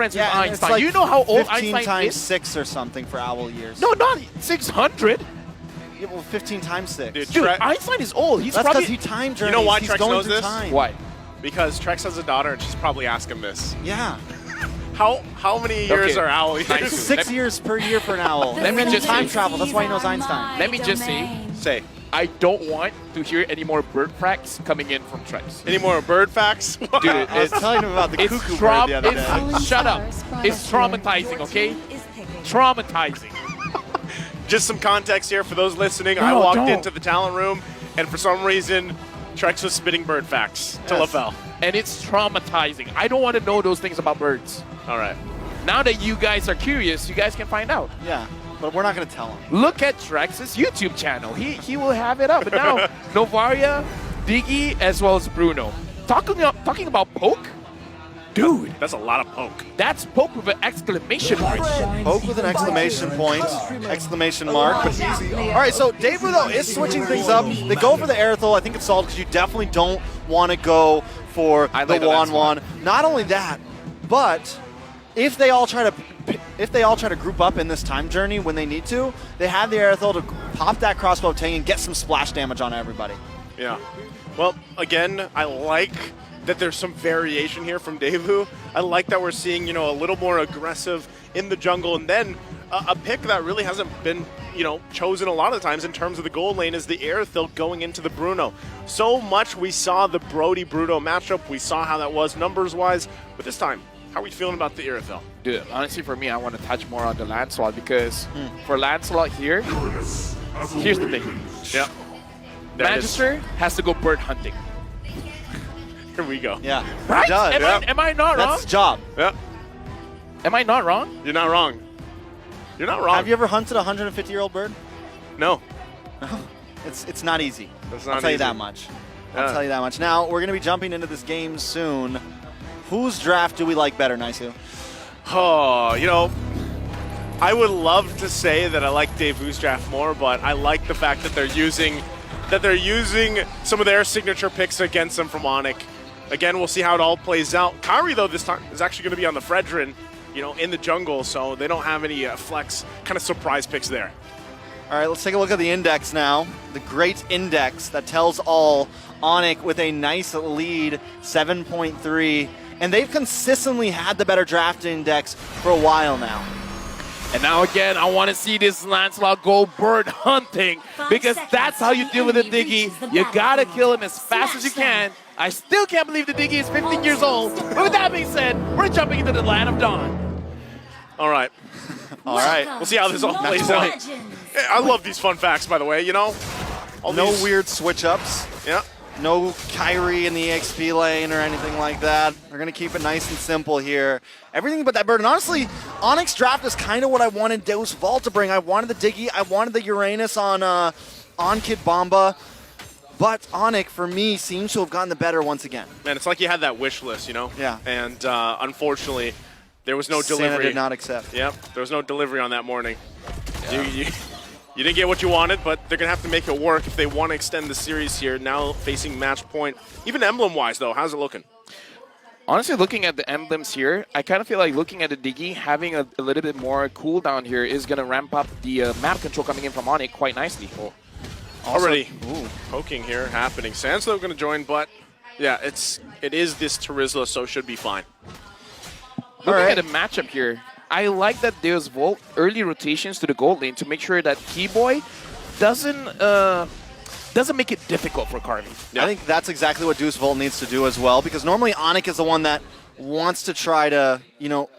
friends with Yeah, and it's Einstein. like You know how old 15 Einstein times is? 6 or something for owl years. No, not 600. Yeah, well, 15 times 6. Dude, Dude, Einstein is old. He's That's probably... because he time journeys. You know why He's Trex going knows through this? time. Why? Because Trex has a daughter and she's probably asking this. Yeah. How many years Okay. are owl years? Nice. 6 years per year for an owl. Let me And just time say- travel. That's why he knows Einstein. Let me just say, Say, I don't want to hear any more bird facts coming in from Trex. any more bird facts? Dude, I was it's, telling him about the it's, cuckoo bird the other day. shut up. It's traumatizing, okay? Traumatizing. Just some context here for those listening. No, I walked don't. into the talent room, and for some reason, Trex was spitting bird facts to Yes. LaFell. And it's traumatizing. I don't want to know those things about birds. All right. Now that you guys are curious, you guys can find out. Yeah, but we're not going to tell him. Look at Trex's YouTube channel. He will have it up. But now, Novaria, Diggy, as well as Bruno. Talking about poke? Dude, That's a lot of poke. that's poke with an exclamation mark. Poke with an exclamation point, exclamation mark, but easy. All right, so Dave though is switching things up. They go for the Aerithal. I think it's solid because you definitely don't want to go for I the like the last Wan. Not only that, but if they all try to group up in this time journey when they need to, they have the Aerithal to pop that crossbow tank and get some splash damage on everybody. Yeah. Well, again, I like that there's some variation here from Devu. I like that we're seeing, a little more aggressive in the jungle, and then a pick that really hasn't been, chosen a lot of times in terms of the gold lane is the Aerithal going into the Bruno. So much we saw the Brody-Bruno matchup. We saw how that was numbers-wise, but this time, how are we feeling about the Aerithal? Dude, honestly, for me, I want to touch more on the Lancelot because for Lancelot here, here's the thing. Yeah. There it is. Magister has to go bird hunting. Here we go. Yeah, Right? he does. Am I not wrong? That's his job. Yeah. Am I not wrong? You're not wrong. You're not wrong. Have you ever hunted a 150-year-old bird? No. It's not easy. It's I'll not tell you easy. that much. Yeah. I'll tell you that much. Now, we're going to be jumping into this game soon. Whose draft do we like better, Naisu? Oh, I would love to say that I like Devu's draft more, but I like the fact that they're using some of their signature picks against them from Onic. Again, we'll see how it all plays out. Kyrie, though, this time is actually going to be on the Fredrin, in the jungle, so they don't have any flex kind of surprise picks there. All right, let's take a look at the index now. The great index that tells all. Onic with a nice lead, 7.3. And they've consistently had the better draft index for a while now. And now again, I want to see this Lancelot go bird hunting because that's how you deal with a Diggy. You gotta kill him as fast as you can. I still can't believe the Diggy is 15 years old. But with that being said, we're jumping into the land of dawn. All right. All right. We'll see how this all plays out. Yeah, I love these fun facts, by the way, All No these- weird switch-ups. Yeah. No Kyrie in the EXP lane or anything like that. They're going to keep it nice and simple here. Everything but that bird. And honestly, Onyx draft is kind of what I wanted Deus Vult to bring. I wanted the Diggy. I wanted the Uranus on Kid Bomba. But Onic, for me, seems to have gotten the better once again. Man, it's like you had that wish list, Yeah. And unfortunately, there was no Santa delivery. did not accept. Yep, there was no delivery on that morning. You didn't get what you wanted, but they're going to have to make it work if they want to extend the series here, now facing match point. Even emblem-wise, though, how's it looking? Honestly, looking at the emblems here, I kind of feel like looking at the Diggy, having a little bit more cooldown here is going to ramp up the map control coming in from Onic quite nicely. Already poking here happening. Sanslow going to join, but yeah, it is this Terizla, so should be fine. Looking right. at the matchup here, I like that Deus Vult early rotations to the gold lane to make sure that Keyboy doesn't make it difficult for Carvey. Yeah. I think that's exactly what Deus Vult needs to do as well, because normally Onic is the one that wants to try to,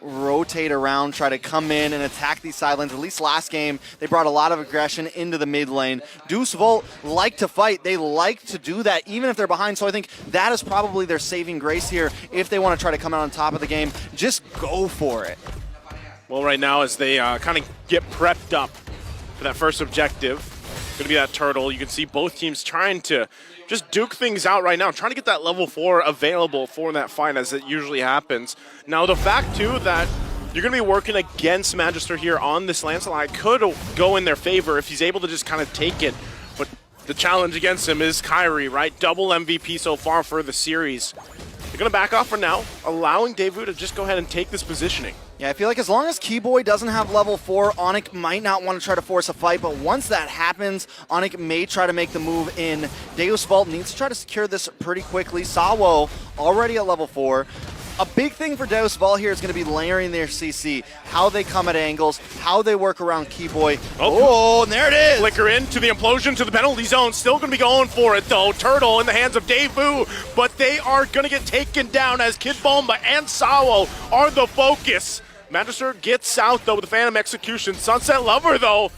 rotate around, try to come in and attack these side lanes. At least last game, they brought a lot of aggression into the mid lane. Deus Vult like to fight. They like to do that, even if they're behind. So I think that is probably their saving grace here. If they want to try to come out on top of the game, just go for it. Well, right now, as they kind of get prepped up for that first objective, going to be that turtle. You can see both teams trying to just duke things out right now, trying to get that level 4 available for that fight as it usually happens. Now, the fact, too, that you're going to be working against Magister here on this Lancelot could go in their favor if he's able to just kind of take it. But the challenge against him is Kyrie, right? Double MVP so far for the series. They're going going to back off for now, allowing Devu to just go ahead and take this positioning. Yeah, I feel like as long as Keyboy doesn't have level 4, Onic might not want to try to force a fight, but once that happens, Onic may try to make the move in. Deus Vult needs to try to secure this pretty quickly. Sawo already at level 4. A big thing for Deus Vult here is going to be layering their CC, how they come at angles, how they work around Keyboy. Oh, and there it is! Flicker into the implosion to the penalty zone. Still going to be going for it, though. Turtle in the hands of Devu, but they are going to get taken down as Kid Bomba and Sawo are the focus. Magister gets out, though, with the Phantom Execution. Sunset Lover, though,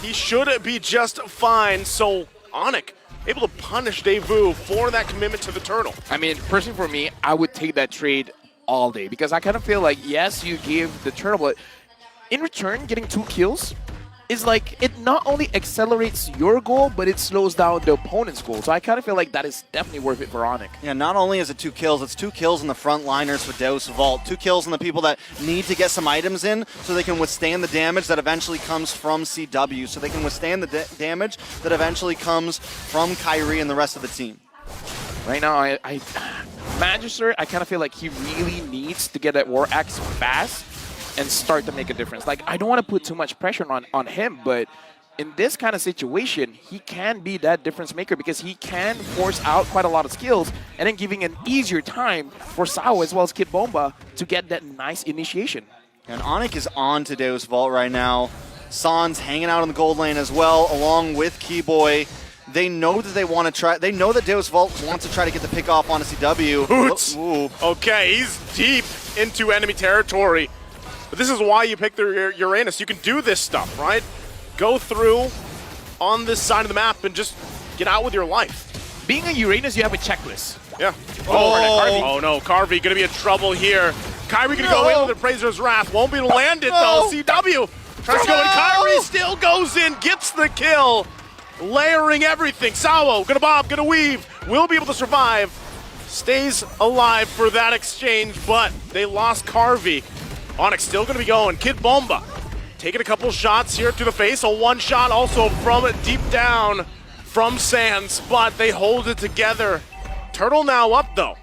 he should be just fine. So, Onic able to punish Devu for that commitment to the Turtle. I mean, personally for me, I would take that trade all day because I kind of feel like, yes, you give the Turtle, but in return, getting 2 kills is like, it not only accelerates your goal, but it slows down the opponent's goal. So I kind of feel like that is definitely worth it for Onic. Yeah, not only is it 2 kills, it's 2 kills in the front liners for Deus Vult. 2 kills in the people that need to get some items in so they can withstand the damage that eventually comes from CW, so they can withstand the damage that eventually comes from Kyrie and the rest of the team. Right now, Magister, I kind of feel like he really needs to get that War Axe fast and start to make a difference. Like, I don't want to put too much pressure on him, but in this kind of situation, he can be that difference maker because he can force out quite a lot of skills and then giving an easier time for Sao as well as Kid Bomba to get that nice initiation. And Onic is on to Deus Vult right now. San's hanging out in the gold lane as well, along with Keyboy. They know that they want to try. They know that Deus Vult wants to try to get the pick off on a CW. Boots. Ooh. Okay, he's deep into enemy territory. But this is why you pick the Uranus. You can do this stuff, right? Go through on this side of the map and just get out with your life. Being a Uranus, you have a checklist. Yeah. Oh no, Carvey gonna be in trouble here. Kyrie gonna go in with the Appraiser's Wrath. Won't be able to land it though. CW tries to go in. Kyrie still goes in, gets the kill. Layering everything. Sawo gonna bob, gonna weave. Will be able to survive. Stays alive for that exchange, but they lost Carvey. Onic still going to be going. Kid Bomba taking a couple shots here to the face. A one shot also from deep down from Sands, but they hold it together. Turtle now up though.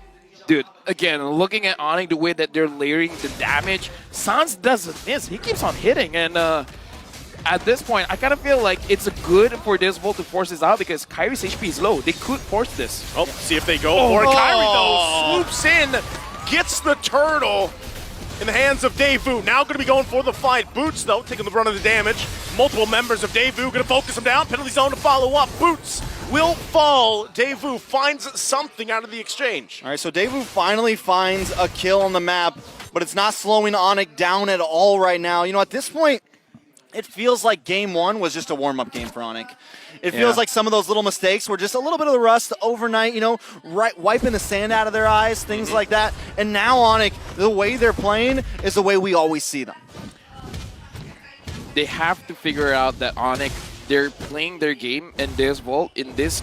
Dude, again, looking at Onic, the way that they're layering the damage, Sans doesn't miss. He keeps on hitting, and at this point, I kind of feel like it's good for Deus Vult to force this out because Kyrie's HP is low. They could force this. Oh, see if they go for it. Kyrie though swoops in, gets the Turtle in the hands of Devu. Now going to be going for the fight. Boots, though, taking the brunt of the damage. Multiple members of Devu going to focus him down. Penalty zone to follow up. Boots will fall. Devu finds something out of the exchange. All right, so Devu finally finds a kill on the map, but it's not slowing Onic down at all right now. You know, at this point, it feels like game 1 was just a warm-up game for Onic. It feels like some of those little mistakes were just a little bit of the rust overnight, you know, wiping the sand out of their eyes, things like that. And now Onic, the way they're playing is the way we always see them. They have to figure out that Onic, they're playing their game, and Deus Vult in this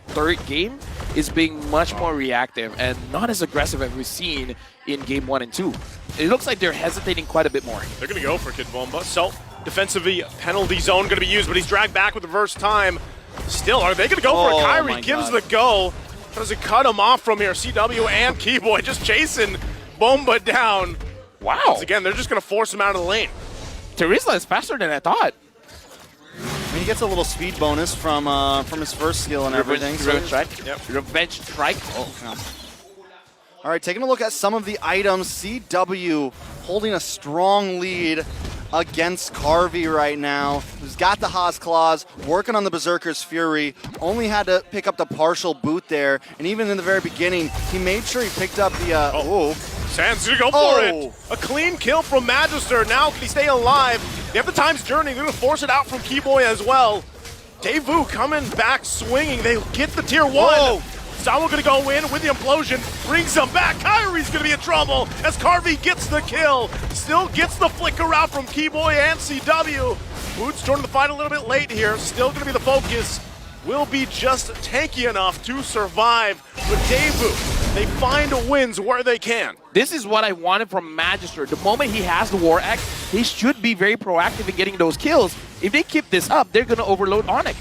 3rd game is being much more reactive and not as aggressive as we've seen in game 1 and 2. It looks like they're hesitating quite a bit more. They're going to go for Kid Bomba. So, defensively, penalty zone going to be used, but he's dragged back with the first time. Still, are they going to go for it? Kyrie gives the go. Tries to cut him off from here. CW and Keyboy just chasing Bomba down. Wow. Once again, they're just going to force him out of the lane. Teresa is faster than I thought. I mean, he gets a little speed bonus from his first skill and everything. Revenge strike. Yep. Revenge strike. Oh, God. All right, taking a look at some of the items. CW holding a strong lead against Carvey right now, who's got the Haas Claws, working on the Berserker's Fury, only had to pick up the partial boot there, and even in the very beginning, he made sure he picked up the, Sands gonna go for it. A clean kill from Magister. Now can he stay alive? They have the Time's Journey. They're gonna force it out from Keyboy as well. Devu coming back swinging. They get the tier 1. Sawo gonna go in with the implosion, brings him back. Kyrie's gonna be in trouble as Carvey gets the kill. Still gets the flicker out from Keyboy and CW. Boots joining the fight a little bit late here. Still gonna be the focus. Will be just tanky enough to survive. But Devu, they find wins where they can. This is what I wanted from Magister. The moment he has the War Axe, he should be very proactive in getting those kills. If they keep this up, they're gonna overload Onic.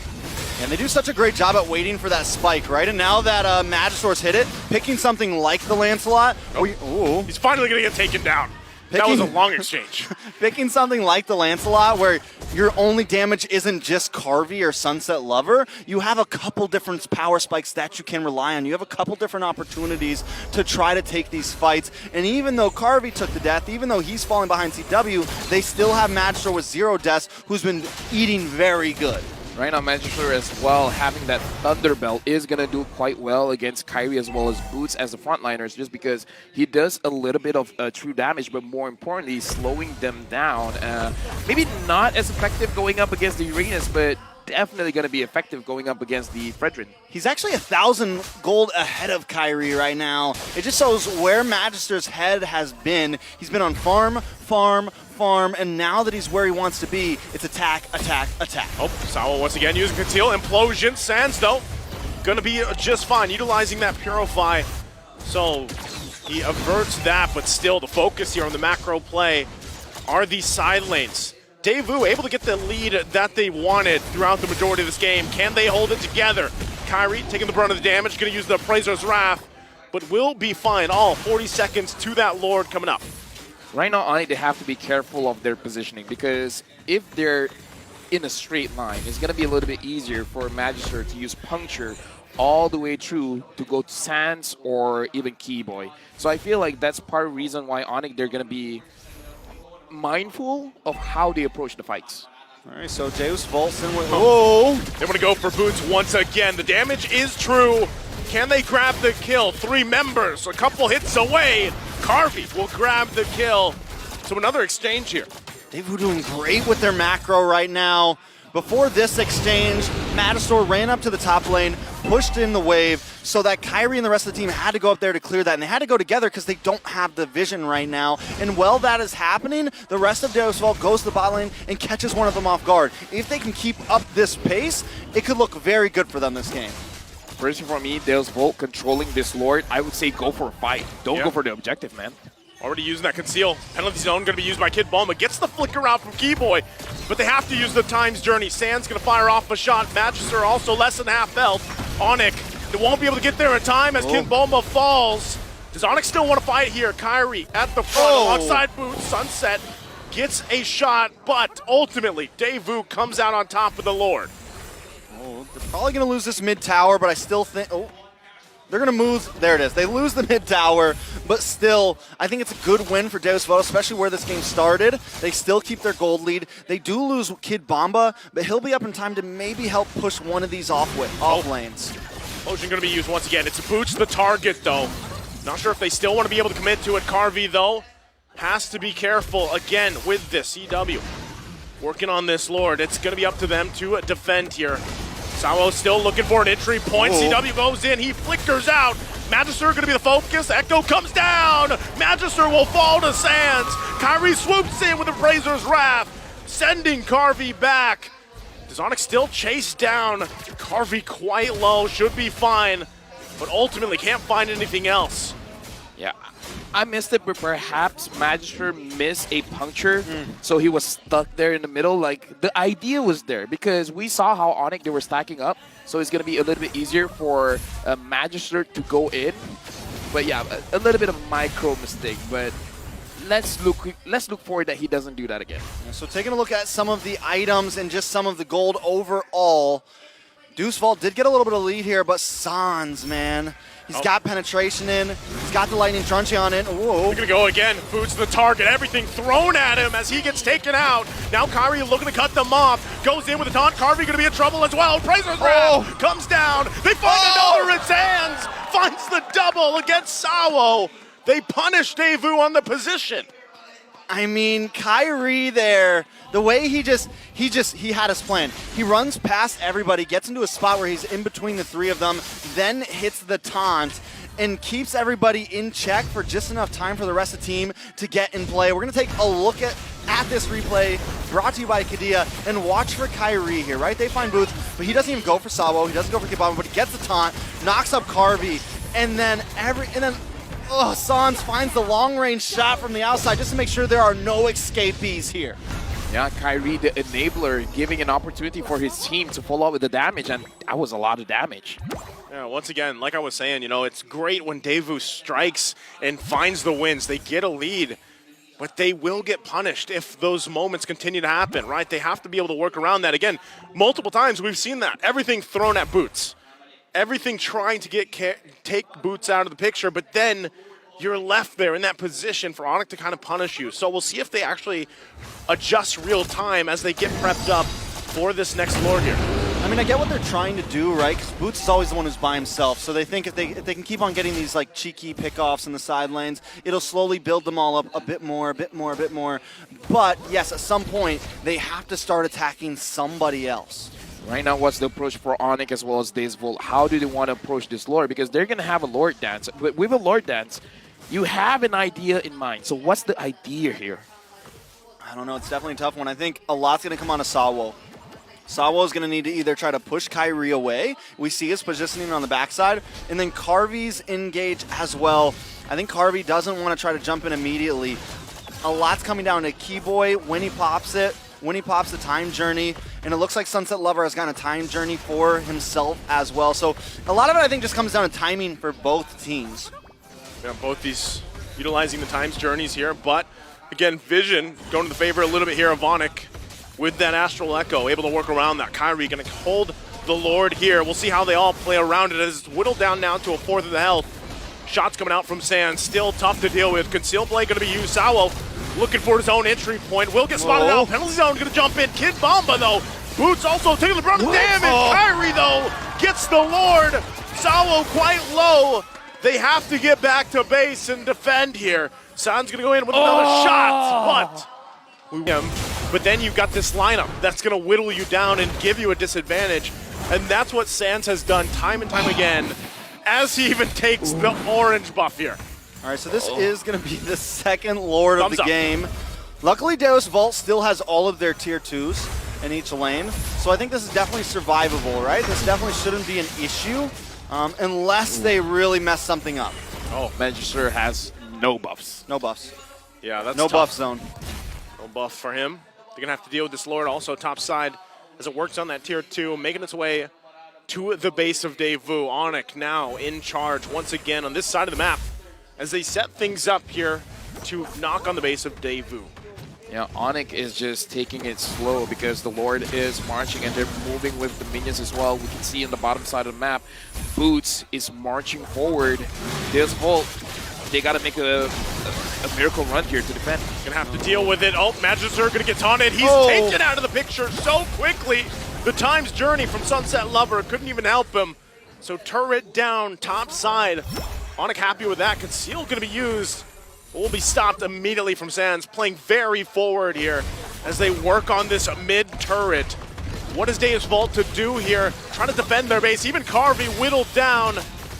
And they do such a great job at waiting for that spike, right? And now that Magisaur's hit it, picking something like the Lancelot. Oh, he's finally going to get taken down. That was a long exchange. Picking something like the Lancelot where your only damage isn't just Carvey or Sunset Lover, you have a couple different power spikes that you can rely on. You have a couple different opportunities to try to take these fights. And even though Carvey took the death, even though he's falling behind CW, they still have Magister with 0 deaths who's been eating very good. Right now, Magister as well, having that Thunder Belt is going to do quite well against Kyrie as well as Boots as the frontliners, just because he does a little bit of true damage, but more importantly, slowing them down. Maybe not as effective going up against the Uranus, but definitely going to be effective going up against the Fredrin. He's actually 1,000 gold ahead of Kyrie right now. It just shows where Magister's head has been. He's been on farm, and now that he's where he wants to be, it's attack, attack, attack. Oh, Sawa once again using Conceal. Implosion. Sands, though, going to be just fine, utilizing that Purify. So he averts that, but still the focus here on the macro play are these side lanes. Daewoo able to get the lead that they wanted throughout the majority of this game. Can they hold it together? Kyrie taking the brunt of the damage, going to use the Appraiser's Wrath, but will be fine. All 40 seconds to that Lord coming up. Right now, Onic, they have to be careful of their positioning, because if they're in a straight line, it's going to be a little bit easier for Magister to use Puncture all the way through to go to Sands or even Keyboy. So I feel like that's part of the reason why Onic, they're going to be mindful of how they approach the fights. All right, so Deus Vult. Whoa! They want to go for Boots once again. The damage is true. Can they grab the kill? 3 members, a couple hits away. Carvey will grab the kill. So another exchange here. Daewoo doing great with their macro right now. Before this exchange, Magister ran up to the top lane, pushed in the wave, so that Kyrie and the rest of the team had to go up there to clear that, and they had to go together because they don't have the vision right now. And while that is happening, the rest of Deus Vult goes to the bot lane and catches one of them off guard. If they can keep up this pace, it could look very good for them this game. Personally, for me, Deus Vult controlling this Lord, I would say go for a fight. Don't go for the objective, man. Already using that Conceal. Penalty zone going to be used by Kid Bulma. Gets the flicker out from Keyboy, but they have to use the Time's Journey. Sand's going to fire off a shot. Magister also less than half health. Onic, they won't be able to get there in time as Kid Bulma falls. Does Onic still want to fight here? Kyrie at the front alongside Boots. Sunset gets a shot, but ultimately Daewoo comes out on top of the Lord. Oh, they're probably going to lose this mid tower, but I still think... Oh. They're going to move. There it is. They lose the mid tower, but still, I think it's a good win for Deus Vult, especially where this game started. They still keep their gold lead. They do lose Kid Bomba, but he'll be up in time to maybe help push one of these off lanes. Potion going to be used once again. It's Boots the target, though. Not sure if they still want to be able to commit to it. Carvey, though, has to be careful again with this. CW working on this Lord. It's going to be up to them to defend here. Sawo still looking for an entry point. CW goes in. He flickers out. Magister going to be the focus. Echo comes down. Magister will fall to Sands. Kyrie swoops in with the Appraiser's Wrath, sending Carvey back. Does Onic still chase down Carvey quite low? Should be fine, but ultimately can't find anything else. Yeah, I missed it, but perhaps Magister missed a puncture, so he was stuck there in the middle. Like, the idea was there because we saw how Onic, they were stacking up, so it's going to be a little bit easier for Magister to go in. But yeah, a little bit of a micro mistake, but let's look forward that he doesn't do that again. So taking a look at some of the items and just some of the gold overall, Deus Vult did get a little bit of lead here, but Sans, man. He's got penetration in. He's got the lightning truncheon in. Whoa. They're going to go again. Boots the target. Everything thrown at him as he gets taken out. Now Kyrie looking to cut them off. Goes in with a taunt. Carvey going to be in trouble as well. Appraiser's Wrath comes down. They find another in Sands. Finds the double against Sawo. They punish Daewoo on the position. I mean, Kyrie there, the way he had his plan. He runs past everybody, gets into a spot where he's in between the 3 of them, then hits the taunt, and keeps everybody in check for just enough time for the rest of the team to get in play. We're going to take a look at this replay brought to you by Kadia and watch for Kyrie here, right? They find Boots, but he doesn't even go for Sawo. He doesn't go for Kibama, but he gets the taunt, knocks up Carvey, and then Sans finds the long-range shot from the outside just to make sure there are no escapees here. Yeah, Kyrie, the enabler, giving an opportunity for his team to follow up with the damage, and that was a lot of damage. Yeah, once again, like I was saying, it's great when Daewoo strikes and finds the wins. They get a lead, but they will get punished if those moments continue to happen, right? They have to be able to work around that. Again, multiple times we've seen that. Everything thrown at Boots. Everything trying to take Boots out of the picture, but then you're left there in that position for Onic to kind of punish you. So we'll see if they actually adjust real time as they get prepped up for this next Lord here. I mean, I get what they're trying to do, right? Because Boots is always the one who's by himself. So they think if they can keep on getting these like cheeky pickoffs in the side lanes, it'll slowly build them all up a bit more, a bit more, a bit more. But yes, at some point, they have to start attacking somebody else. Right now, what's the approach for Onic as well as Vult? How do they want to approach this Lord? Because they're going to have a Lord dance. But with a Lord dance, you have an idea in mind. So what's the idea here? I don't know. It's definitely a tough one. I think a lot's going to come on to Sawo. Sawo is going to need to either try to push Kyrie away. We see his positioning on the backside. And then Carvy's engage as well. I think Carvy doesn't want to try to jump in immediately. A lot's coming down to Keyboy when he pops it. When he pops the time journey, and it looks like Sunset Lover has gotten a time journey for himself as well. So a lot of it, I think, just comes down to timing for both teams. Yeah, both these utilizing the times journeys here, but again, Vision going to the favor a little bit here of Onic with that Astral Echo, able to work around that. Kyrie going to hold the Lord here. We'll see how they all play around it as it's whittled down now to a fourth of the health. Shots coming out from Sand, still tough to deal with. Conceal play going to be used. Sawo looking for his own entry point. Will get spotted out. Penalty zone going to jump in. Kid Bomba, though. Boots also taking the brunt of damage. Kyrie, though, gets the Lord. Sawo quite low. They have to get back to base and defend here. San's going to go in with another shot, but then you've got this lineup that's going to whittle you down and give you a disadvantage. And that's what Sans has done time and time again, as he even takes the orange buff here. All right, so this is going to be the second Lord of the up. game. Luckily, Deus Vult still has all of their tier 2s in each lane, so I think this is definitely survivable, right? This definitely shouldn't be an issue unless they really mess something up. Oh, Magister has no buffs. No buffs. Yeah, that's no tough. buff zone. No buff for him. They're going to have to deal with this Lord also top side as it works on that tier 2, making its way to the base of Daewoo. Onic now in charge once again on this side of the map, as they set things up here to knock on the base of Daewoo. Yeah, Onic is just taking it slow because the Lord is marching and they're moving with the minions as well. We can see on the bottom side of the map, Boots is marching forward. This Vult, they got to make a miracle run here to defend. Gonna have to deal with it. Oh, Magister gonna get taunted. He's taken out of the picture so quickly. The time's journey from Sunset Lover couldn't even help him. So turret down, top side. Onic happy with that. Conceal gonna be used. Will be stopped immediately from Sands, playing very forward here as they work on this mid turret. What is Deus Vult to do here? Trying to defend their base. Even Carvey whittled down.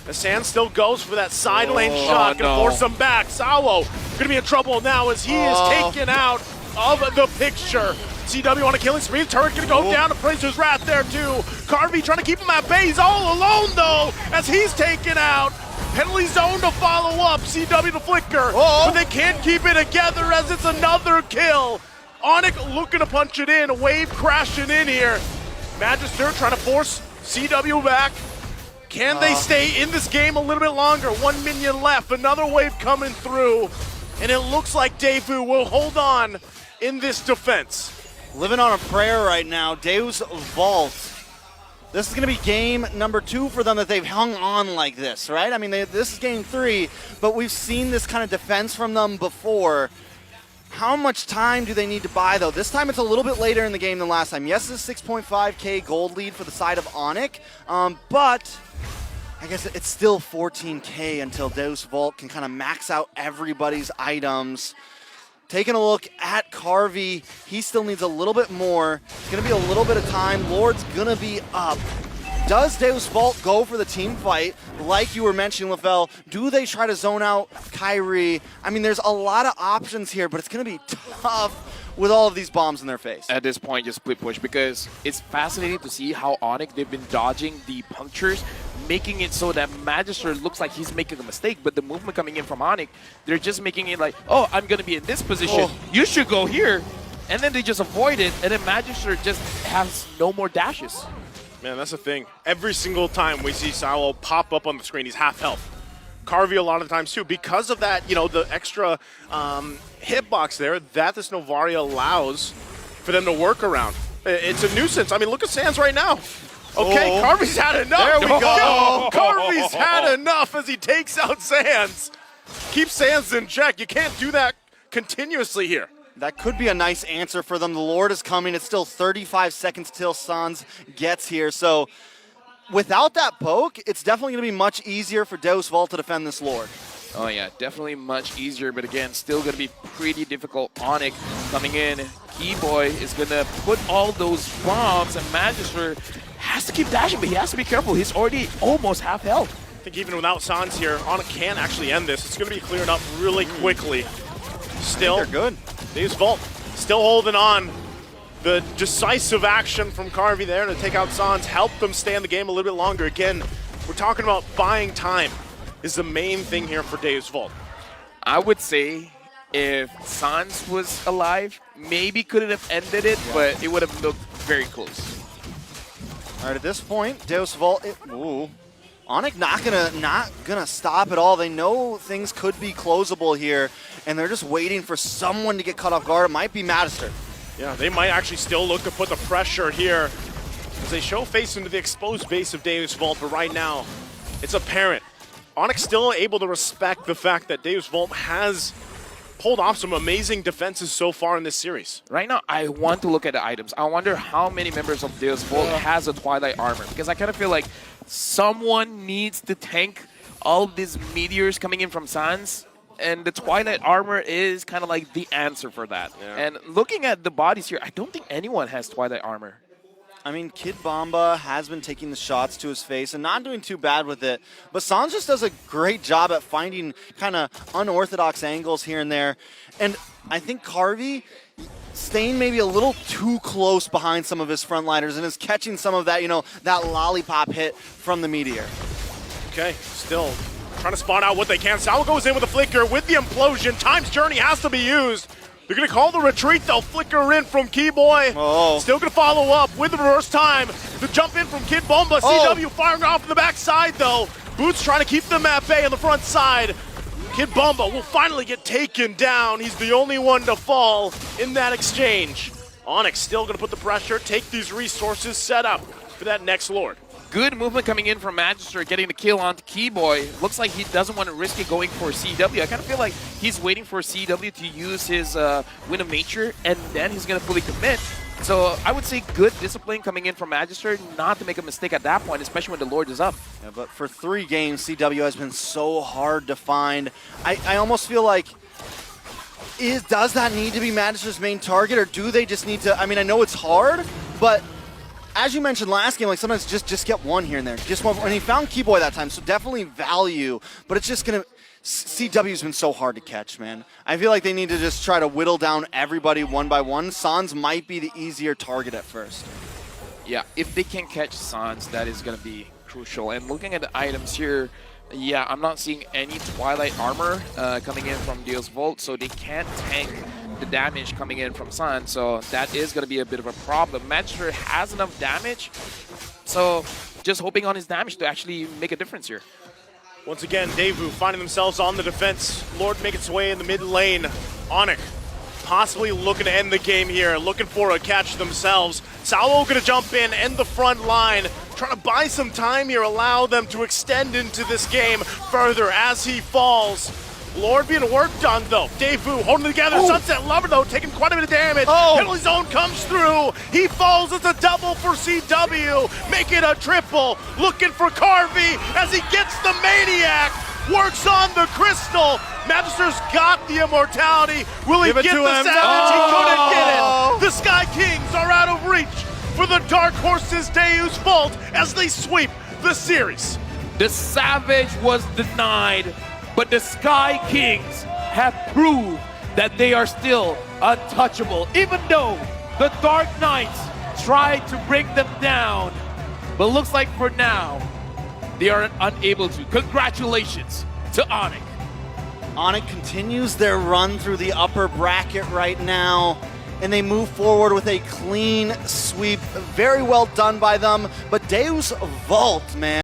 The Sands still goes for that side lane shot. Gonna force them back. Sawo gonna be in trouble now as he is taken out of the picture. CW on a killing spree. Turret gonna go down. Appraiser's Wrath there too. Carvey trying to keep him at bay. He's all alone though as he's taken out. Penalty zone to follow up. CW to flicker. But they can't keep it together as it's another kill. Onic looking to punch it in. Wave crashing in here. Magister trying to force CW back. Can they stay in this game a little bit longer? 1 minion left. Another wave coming through. And it looks like Daewoo will hold on in this defense. Living on a prayer right now. Deus Vult. This is going to be game number 2 for them that they've hung on like this, right? I mean, this is game 3, but we've seen this kind of defense from them before. How much time do they need to buy, though? This time it's a little bit later in the game than last time. Yes, it's a 6.5K gold lead for the side of Onic, but I guess it's still 14K until Deus Vult can kind of max out everybody's items. Taking a look at Carvey, he still needs a little bit more. It's going to be a little bit of time. Lord's going to be up. Does Deus Vult go for the team fight? Like you were mentioning, LaFell, do they try to zone out Kyrie? I mean, there's a lot of options here, but it's going to be tough with all of these bombs in their face. At this point, just split push because it's fascinating to see how Onic, they've been dodging the punctures, making it so that Magister looks like he's making a mistake, but the movement coming in from Onic, they're just making it like, oh, I'm going to be in this position. You should go here. and then they just avoid it, and then Magister just has no more dashes. Man, that's the thing. Every single time we see Salo pop up on the screen, he's half health. Carvey a lot of the times too, because of that, you know, the extra hitbox there that this Novaria allows for them to work around. It's a nuisance. I mean, look at Sans right now. Okay, Carvey's had enough. There we go. Carvey's had enough as he takes out Sans. Keep Sans in check. You can't do that continuously here. That could be a nice answer for them. The Lord is coming. It's still 35 seconds till Sans gets here. So without that poke, it's definitely going to be much easier for Deus Vult to defend this Lord. Oh yeah, definitely much easier, but again, still going to be pretty difficult. Onic coming in. Keyboy is going to put all those bombs, and Magister has to keep dashing, but he has to be careful. He's already almost half health. I think even without Sans here, Onic can actually end this. It's going to be cleared up really quickly. Still, they're good. Deus Vult still holding on. The decisive action from Carvey there to take out Sans helped them stay in the game a little bit longer. Again, we're talking about buying time is the main thing here for Deus Vult. I would say if Sans was alive, maybe couldn't have ended it, but it would have looked very close. All right, at this point, Deus Vult, Onic not gonna stop at all. They know things could be closable here, and they're just waiting for someone to get caught off guard. It might be Magister. Yeah, they might actually still look to put the pressure here as they show face into the exposed base of Deus Vult, but right now, it's apparent. Onic still able to respect the fact that Deus Vult has pulled off some amazing defenses so far in this series. Right now, I want to look at the items. I wonder how many members of Deus Vult has a Twilight armor, because I kind of feel like someone needs to tank all of these meteors coming in from Sans, and the Twilight armor is kind of like the answer for that. Yeah. And looking at the bodies here, I don't think anyone has Twilight armor. I mean, Kid Bomba has been taking the shots to his face and not doing too bad with it. But Sans just does a great job at finding kind of unorthodox angles here and there. And I think Carvey staying maybe a little too close behind some of his frontliners and is catching some of that, you know, that lollipop hit from the Meteor. Okay, still trying to spawn out what they can. Sal goes in with a flicker with the implosion. Time's Journey has to be used. They're going to call the retreat, though. Flicker in from Keyboy. Oh. Still going to follow up with the reverse time. The jump in from Kid Bomba. CW firing off in the backside, though. Boots trying to keep them at bay on the front side. Kid Bomba will finally get taken down. He's the only one to fall in that exchange. Onic still going to put the pressure, take these resources, set up for that next Lord. Good movement coming in from Magister, getting the kill onto Keyboy. Looks like he doesn't want to risk it going for CW. I kind of feel like he's waiting for CW to use his Wind of Nature, and then he's going to fully commit. So I would say good discipline coming in from Magister, not to make a mistake at that point, especially when the Lord is up. Yeah, but for 3 games, CW has been so hard to find. I almost feel like, does that need to be Magister's main target, or do they just need to, I mean, I know it's hard, but as you mentioned last game, like sometimes just get one here and there. Just one, and he found Keyboy that time, so definitely value, but it's just gonna, CW's been so hard to catch, man. I feel like they need to just try to whittle down everybody one by one. Sans might be the easier target at first. Yeah, if they can catch Sans, that is going to be crucial. And looking at the items here, yeah, I'm not seeing any Twilight armor coming in from Deus Vult, so they can't tank the damage coming in from Sans, so that is going to be a bit of a problem. Magister has enough damage, so just hoping on his damage to actually make a difference here. Once again, Daewoo finding themselves on the defense. Lord making its way in the mid lane. Onic possibly looking to end the game here, looking for a catch themselves. Salo gonna jump in, end the front line, trying to buy some time here, allow them to extend into this game further as he falls. Lord being worked on, though. Daewoo holding together. Oh. Sunset Lover, though, taking quite a bit of damage. Oh. Penalty zone comes through. He falls. It's a double for CW. Make it a triple. Looking for Carvey as he gets the Maniac. Works on the Crystal. Magister's got the immortality. Will he Give it get to the him. Savage? He couldn't get Oh. it. The Sky Kings are out of reach for the Dark Horses Deus Vult as they sweep the series. The Savage was denied, but the Sky Kings have proved that they are still untouchable, even though the Dark Knights tried to bring them down. But looks like for now, they are unable to. Congratulations to Onic. Onic continues their run through the upper bracket right now. and they move forward with a clean sweep. Very well done by them, but Deus Vult, man.